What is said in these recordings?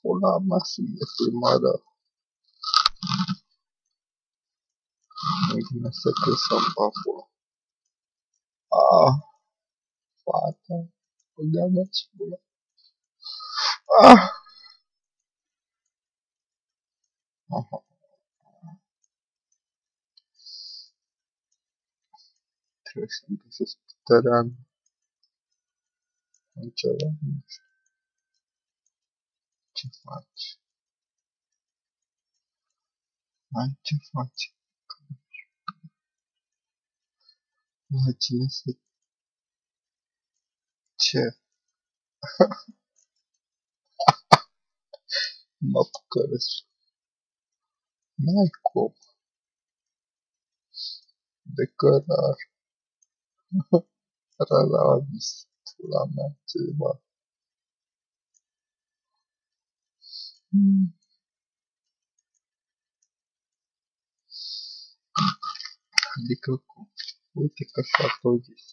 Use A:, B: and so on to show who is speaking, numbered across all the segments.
A: pula mea sunt de primară. Nu vine să cresăm papula. Fata, băga mea ce pula. Trebuie să-mi găsesc teren în ceva, nu știu ce faci. Ai ce faci? La cine să... Ce? Mă apucăresc. N-ai cum. De cărar. Ralavis. Pula mea, ceva. Adică cum? Uite că așa tot zis.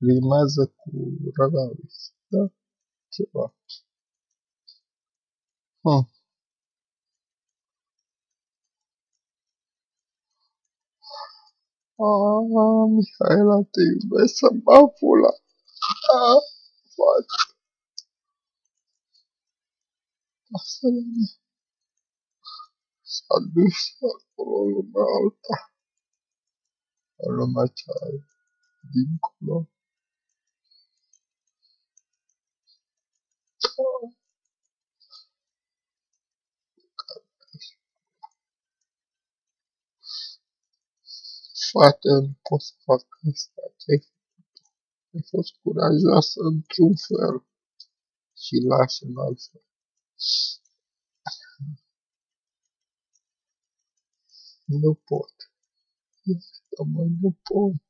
A: Rimează cu Ralavis. Da? Ceva. Mihaela, te iubesc să-mi bag pula. Faci. Asta e mea. S-a dus acolo în lumea alta. În lumea cea dincolo. Frate, nu pot să fac asta. Ai fost curajoasă într-un fel și lași în altfel. Nu pot. Nu pot.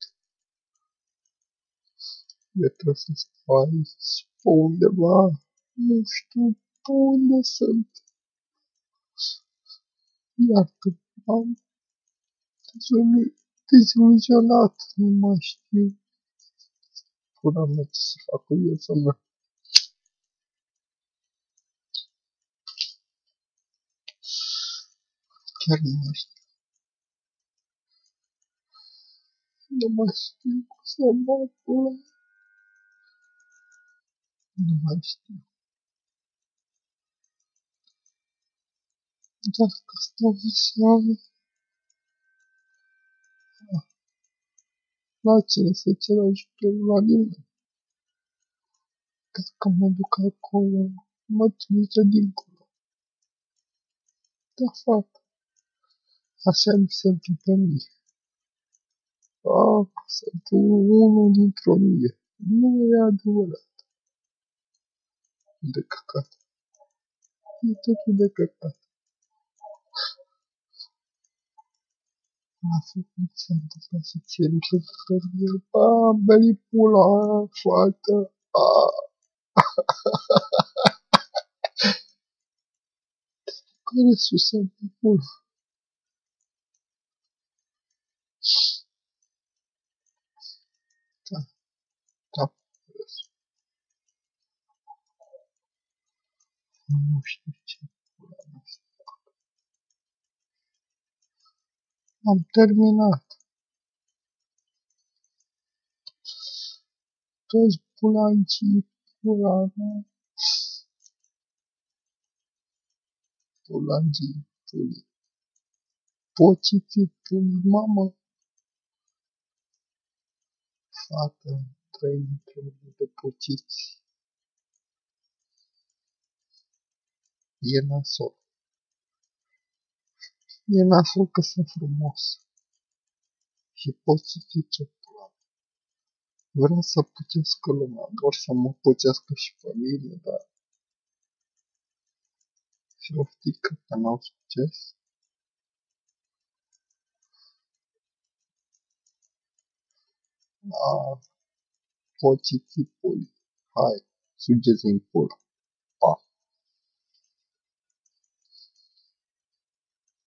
A: Eu trebuie să stau aici pe undeva. Nu știu pe unde sunt. Iartă, am deziluzionat. Nu mai știu. Pula mea ce să fac cu viața mea. Chiar nu mai știu. Nu mai știu cum să bag pula. Nu mai știu. Dacă stau seama, la cine să cer ajutor? La nimeni. Dacă mă duc acolo, mă trimite dincolo. Da, fata. Așa mi se întâmplă mie. Sunt unul dintr-o mie. Nu e adevărat. De căcat. E totul de căcat. La fel cum s-a întâmplat să ție nu se întâmplă. Beli pula aia, fată. Care sus în pula? Da. Nu știu ce pula mea să fac. Am terminat. Toți pulancii, pula mea. Pulancii, pulii. Pociții, pulii, mamă. Fată, 3 într-o de pociți. E nasol. E nasol că sunt frumos. Și pot să fii ce pula. Vreau să pucească lumea, doar să mă pucească și pe mine, dar... Și o frică că n-au succes. Pociții, puli. Hai, sugeți în pula.